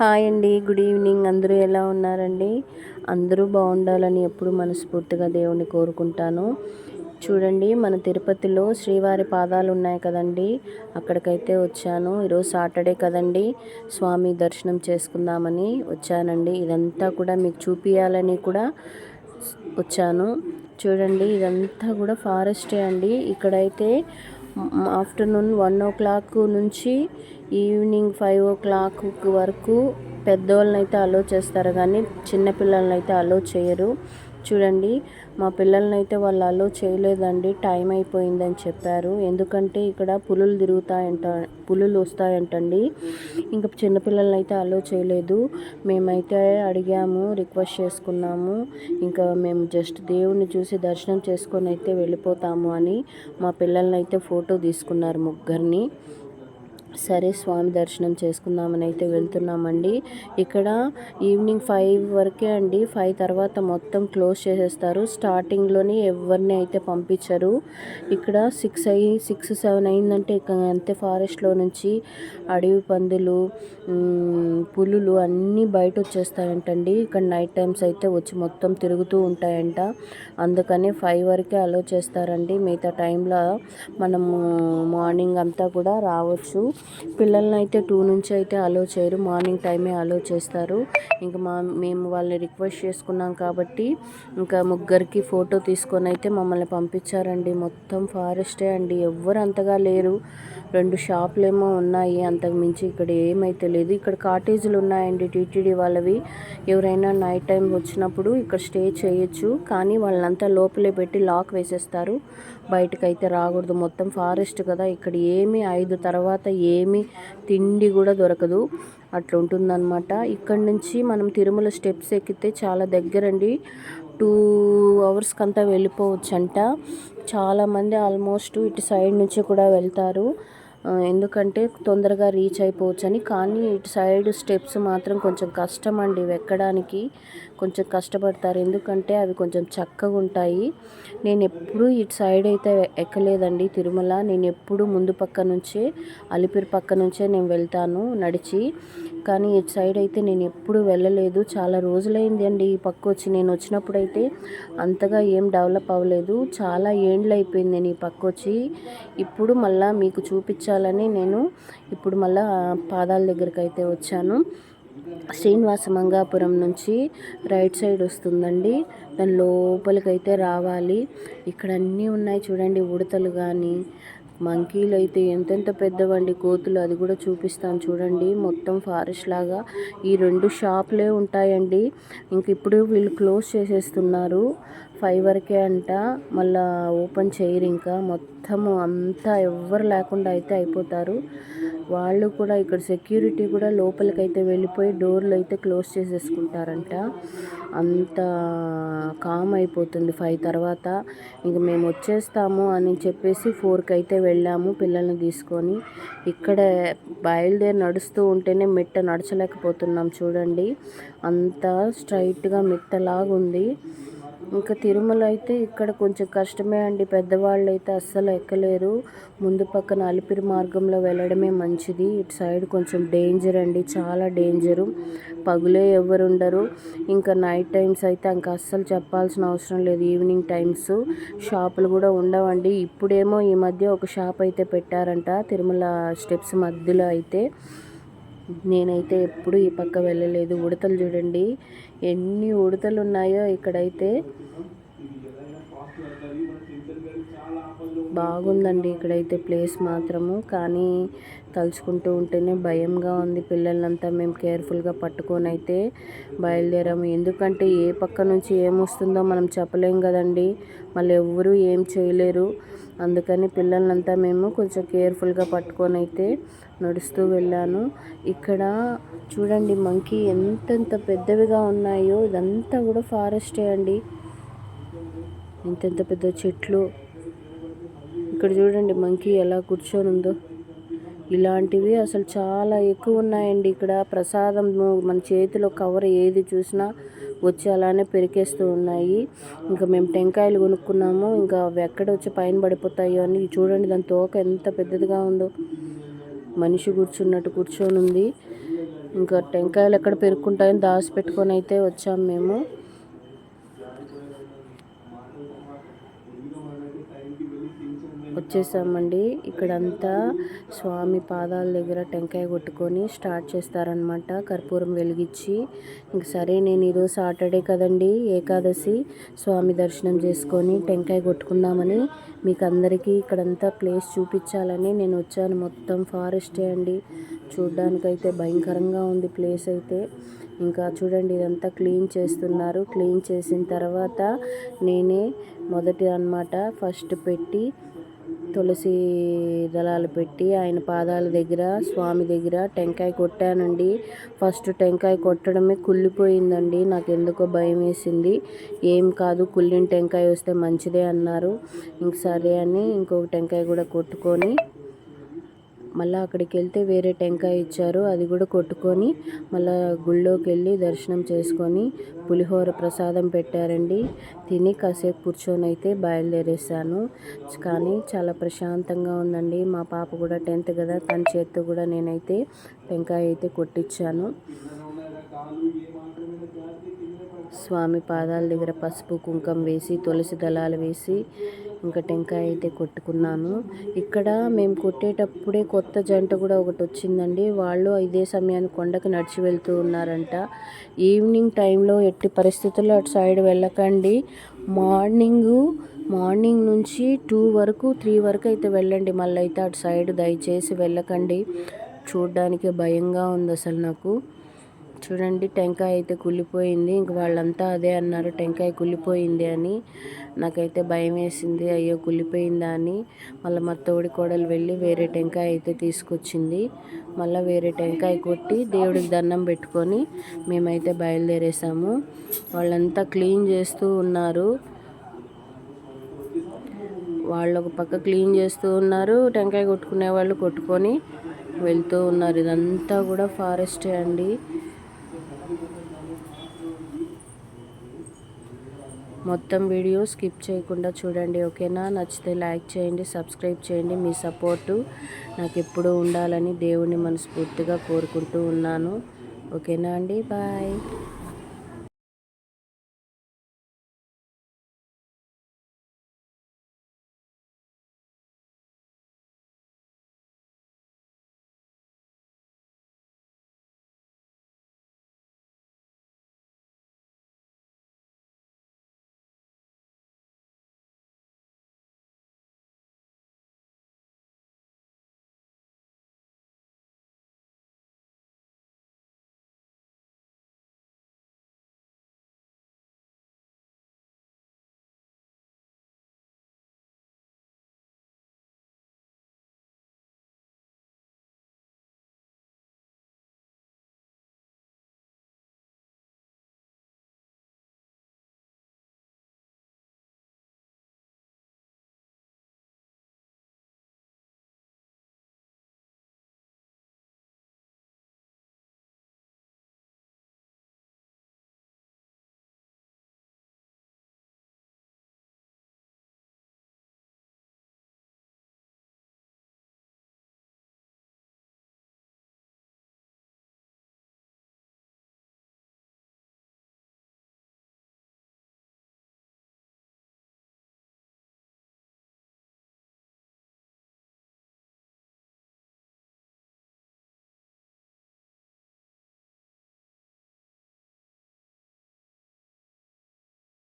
Hi అండి, good evening. అందరూ ఎలా ఉన్నారండి? అందరూ బాగుండాలని ఎప్పుడు మనస్ఫూర్తిగా దేవుణ్ణి కోరుకుంటాను. చూడండి, మన తిరుపతిలో శ్రీవారి పాదాలు ఉన్నాయి కదండి, అక్కడికైతే వచ్చాను. ఈరోజు సాటర్డే కదండి, స్వామి దర్శనం చేసుకుందామని వచ్చానండి. ఇదంతా కూడా మీకు చూపించాలని కూడా వచ్చాను. చూడండి, ఇదంతా కూడా ఫారెస్టే అండి. ఇక్కడైతే ఆఫ్టర్నూన్ 1 o'clock నుంచి ఈవినింగ్ 5 o'clock వరకు పెద్దోళ్ళని అయితే అలో చేస్తారు, కానీ చిన్నపిల్లలని అయితే అలో చేయరు. చూడండి, మా పిల్లల్ని అయితే వాళ్ళు అలో చేయలేదండి, టైం అయిపోయిందని చెప్పారు. ఎందుకంటే ఇక్కడ పులులు వస్తాయంటండి. ఇంకా చిన్నపిల్లల్ని అయితే అలో చేయలేదు. మేమైతే అడిగాము, రిక్వెస్ట్ చేసుకున్నాము. ఇంకా మేము జస్ట్ దేవుణ్ణి చూసి దర్శనం చేసుకొని అయితే వెళ్ళిపోతాము అని మా పిల్లల్ని అయితే ఫోటో తీసుకున్నారు, ముగ్గురిని. సరే, స్వామి దర్శనం చేసుకుందామని అయితే వెళ్తున్నామండి. ఇక్కడ ఈవినింగ్ 5 వరకే అండి. 5 తర్వాత మొత్తం క్లోజ్ చేసేస్తారు. స్టార్టింగ్లోని ఎవరిని అయితే పంపించరు. ఇక్కడ 6-7 అయిందంటే ఇక అంతే. ఫారెస్ట్లో నుంచి అడవి పందులు, పులులు అన్నీ బయట వచ్చేస్తాయంటండి. ఇక్కడ నైట్ టైమ్స్ అయితే వచ్చి మొత్తం తిరుగుతూ ఉంటాయంట. అందుకని 5 వరకే అలో చేస్తారండి. మిగతా టైంలో మనము మార్నింగ్ అంతా కూడా రావచ్చు. పిల్లల్ని అయితే 2 నుంచి అయితే అలో చేయరు, మార్నింగ్ టైమే అలో చేస్తారు. ఇంకా మేము వాళ్ళని రిక్వెస్ట్ చేసుకున్నాం కాబట్టి ఇంకా ముగ్గురికి ఫోటో తీసుకొని అయితే మమ్మల్ని పంపించారండి. మొత్తం ఫారెస్టే అండి, ఎవ్వరు అంతగా లేరు. 2 షాపులేమో ఉన్నాయి, అంతకు మించి ఇక్కడ ఏమైతే లేదు. ఇక్కడ కాటేజీలు ఉన్నాయండి, టీటీడీ వాళ్ళవి. ఎవరైనా నైట్ టైం వచ్చినప్పుడు ఇక్కడ స్టే చేయొచ్చు, కానీ వాళ్ళంతా లోపలే పెట్టి లాక్ వేసేస్తారు. బయటకైతే రాకూడదు. మొత్తం ఫారెస్ట్ కదా, ఇక్కడ ఏమి 5 తర్వాత ఏమి తిండి కూడా దొరకదు, అట్లా ఉంటుందన్నమాట. ఇక్కడ నుంచి మనం తిరుమల స్టెప్స్ ఎక్కితే చాలా దగ్గరండి. 2 hours కంతా వెళ్ళిపోవచ్చంట. చాలామంది ఆల్మోస్ట్ ఇటు సైడ్ నుంచి కూడా వెళ్తారు, ఎందుకంటే తొందరగా రీచ్ అయిపోవచ్చని. కానీ ఇటు సైడ్ స్టెప్స్ మాత్రం కొంచెం కష్టం అండి, ఎక్కడానికి కొంచెం కష్టపడతారు, ఎందుకంటే అవి కొంచెం చక్కగా ఉంటాయి. నేను ఎప్పుడూ ఇటు సైడ్ అయితే ఎక్కలేదండి తిరుమల. నేను ఎప్పుడు ముందు పక్క నుంచే, అలిపిరి పక్క నుంచే నేను వెళ్తాను నడిచి. కానీ ఇటు సైడ్ అయితే నేను ఎప్పుడు వెళ్ళలేదు. చాలా రోజులైంది అండి ఈ పక్క వచ్చి. నేను వచ్చినప్పుడైతే అంతగా ఏం డెవలప్ అవ్వలేదు, చాలా ఏండ్లు అయిపోయింది నేను ఈ పక్క వచ్చి. ఇప్పుడు మళ్ళీ మీకు చూపించాలని నేను ఇప్పుడు మళ్ళీ పాదాల దగ్గరికి అయితే వచ్చాను. శ్రీనివాస మంగాపురం నుంచి రైట్ సైడ్ వస్తుందండి, దాని లోపలికైతే రావాలి. ఇక్కడ అన్నీ ఉన్నాయి చూడండి, ఉడతలు కానీ మంకీలు అయితే ఎంతెంత పెద్దవండి, కోతులు, అది కూడా చూపిస్తాను చూడండి. మొత్తం ఫారెస్ట్ లాగా ఈ 2 షాపులే ఉంటాయండి. ఇంక ఇప్పుడు వీళ్ళు క్లోజ్ చేసేస్తున్నారు, 5 వరకే అంట. మళ్ళీ ఓపెన్ చేయరు, ఇంకా మొత్తము అంతా ఎవ్వరు లేకుండా అయితే అయిపోతారు. వాళ్ళు కూడా ఇక్కడ సెక్యూరిటీ కూడా లోపలికైతే వెళ్ళిపోయి డోర్లు అయితే క్లోజ్ చేసేసుకుంటారంట. అంత కామ్ అయిపోతుంది 5 తర్వాత. ఇంక మేము వచ్చేస్తాము అని చెప్పేసి 4కి అయితే వెళ్ళాము పిల్లల్ని తీసుకొని. ఇక్కడ బయలుదేరి నడుస్తూ ఉంటేనే మిట్ట నడచలేకపోతున్నాం చూడండి, అంత స్ట్రైట్గా మిట్టలాగుంది. ఇంకా తిరుమల అయితే ఇక్కడ కొంచెం కష్టమే అండి, పెద్దవాళ్ళు అయితే అస్సలు ఎక్కలేరు. ముందు పక్కన అలిపిరి మార్గంలో వెళ్ళడమే మంచిది. ఇటు సైడ్ కొంచెం డేంజర్ అండి, చాలా డేంజరు. పగులే ఎవరు ఉండరు, ఇంకా నైట్ టైమ్స్ అయితే ఇంకా అస్సలు చెప్పాల్సిన అవసరం లేదు. ఈవినింగ్ టైమ్స్ షాపులు కూడా ఉండవండి. ఇప్పుడేమో ఈ మధ్య ఒక షాప్ అయితే పెట్టారంట తిరుమల స్టెప్స్ మధ్యలో అయితే. నేనైతే ఎప్పుడు ఈ పక్క వెళ్ళలేదు. ఉడతలు చూడండి ఎన్ని ఉడతలు ఉన్నాయో ఇక్కడైతే. బాగుందండి ఇక్కడైతే ప్లేస్ మాత్రము, కానీ తలుచుకుంటూ ఉంటేనే భయంగా ఉంది. పిల్లలంతా మేము కేర్ఫుల్గా పట్టుకొని అయితే బయలుదేరాము, ఎందుకంటే ఏ పక్క నుంచి ఏమొస్తుందో మనం చెప్పలేం కదండి, మళ్ళీ ఎవ్వరూ ఏం చేయలేరు. అందుకని పిల్లలంతా మేము కొంచెం కేర్ఫుల్గా పట్టుకొని అయితే నడుస్తూ వెళ్ళాను. ఇక్కడ చూడండి మంకీ ఎంతెంత పెద్దవిగా ఉన్నాయో, ఇదంతా కూడా ఫారెస్టే అండి, ఎంతెంత పెద్ద చెట్లు. ఇక్కడ చూడండి మంకీ ఎలా కూర్చొని ఉందో. ఇలాంటివి అసలు చాలా ఎక్కువ ఉన్నాయండి ఇక్కడ. ప్రసాదం మన చేతిలో కవర్ ఏది చూసినా వచ్చి అలానే పెరికేస్తూ ఉన్నాయి. ఇంకా మేము టెంకాయలు కొనుక్కున్నాము, ఇంకా అవి ఎక్కడ వచ్చి పైన పడిపోతాయో అని. చూడండి దాని తోక ఎంత పెద్దదిగా ఉందో, మనిషి కూర్చున్నట్టు కూర్చొని ఉంది. ఇంకా టెంకాయలు ఎక్కడ పెరుక్కుంటాయని దాచిపెట్టుకొని అయితే వచ్చాము మేము. వచ్చేసామండి. ఇక్కడంతా స్వామి పాదాల దగ్గర టెంకాయ కొట్టుకొని స్టార్ట్ చేస్తారనమాట, కర్పూరం వెలిగించి. ఇంక సరే నేను ఈరోజు సాటర్డే కదండి, ఏకాదశి, స్వామి దర్శనం చేసుకొని టెంకాయ కొట్టుకుందామని మీకు అందరికీ ఇక్కడంతా ప్లేస్ చూపించాలని నేను వచ్చాను. మొత్తం ఫారెస్టే అండి, చూడ్డానికైతే భయంకరంగా ఉంది ప్లేస్ అయితే. ఇంకా చూడండి ఇదంతా క్లీన్ చేస్తున్నారు. క్లీన్ చేసిన తర్వాత నేనే మొదటి అన్నమాట ఫస్ట్ పెట్టి తులసి దళాలు పెట్టి ఆయన పాదాల దగ్గర స్వామి దగ్గర టెంకాయ కొట్టానండి. ఫస్ట్ టెంకాయ కొట్టడమే కుళ్ళిపోయిందండి. నాకు ఎందుకో భయం వేసింది. ఏం కాదు, కుళ్ళిన టెంకాయ వస్తే మంచిదే అన్నారు. ఇంక సరే అని ఇంకొక టెంకాయ కూడా కొట్టుకొని మళ్ళీ అక్కడికి వెళ్తే వేరే టెంకాయ ఇచ్చారు, అది కూడా కొట్టుకొని మళ్ళీ గుళ్ళోకి వెళ్ళి దర్శనం చేసుకొని పులిహోర ప్రసాదం పెట్టారండి. తిని కాసేపు కూర్చొని అయితే బయలుదేరేసాను. కానీ చాలా ప్రశాంతంగా ఉందండి. మా పాప కూడా 10th కదా, తన చేత్తో కూడా నేనైతే టెంకాయ అయితే కొట్టించాను. స్వామి పాదాల దగ్గర పసుపు కుంకుమ వేసి తులసి దళాలు వేసి ఇంకా టెంకాయ అయితే కొట్టుకున్నాను. ఇక్కడ మేము కొట్టేటప్పుడే కొత్త జంట కూడా ఒకటి వచ్చిందండి. వాళ్ళు ఇదే సమయానికి కొండకు నడిచి వెళ్తూ ఉన్నారంట. ఈవినింగ్ టైంలో ఎట్టి పరిస్థితుల్లో అటు సైడ్ వెళ్ళకండి. మార్నింగ్ నుంచి 2 వరకు 3 వరకు అయితే వెళ్ళండి. మళ్ళీ అయితే అటు సైడ్ దయచేసి వెళ్ళకండి. చూడ్డానికి భయంగా ఉంది అసలు నాకు. చూడండి టెంకాయ అయితే కుళ్ళిపోయింది. ఇంక వాళ్ళంతా అదే అన్నారు, టెంకాయ కుళ్ళిపోయింది అని. నాకైతే భయం వేసింది, అయ్యో కుళ్ళిపోయిందా అని. మళ్ళీ మా తోడి కోడలు వెళ్ళి వేరే టెంకాయ అయితే తీసుకొచ్చింది. మళ్ళీ వేరే టెంకాయ కొట్టి దేవుడికి దండం పెట్టుకొని మేమైతే బయలుదేరేసాము. వాళ్ళంతా క్లీన్ చేస్తూ ఉన్నారు. వాళ్ళు ఒక పక్క క్లీన్ చేస్తూ ఉన్నారు, టెంకాయ కొట్టుకునే వాళ్ళు కొట్టుకొని వెళ్తూ ఉన్నారు. ఇదంతా కూడా ఫారెస్టే అండి. మొత్తం వీడియో స్కిప్ చేయకుండా చూడండి, ఓకేనా? నచ్చితే లైక్ చేయండి, సబ్స్క్రైబ్ చేయండి. మీ సపోర్టు నాకు ఎప్పుడూ ఉండాలని దేవుని మనస్ఫూర్తిగా కోరుకుంటూ ఉన్నాను. ఓకేనా అండి, బాయ్.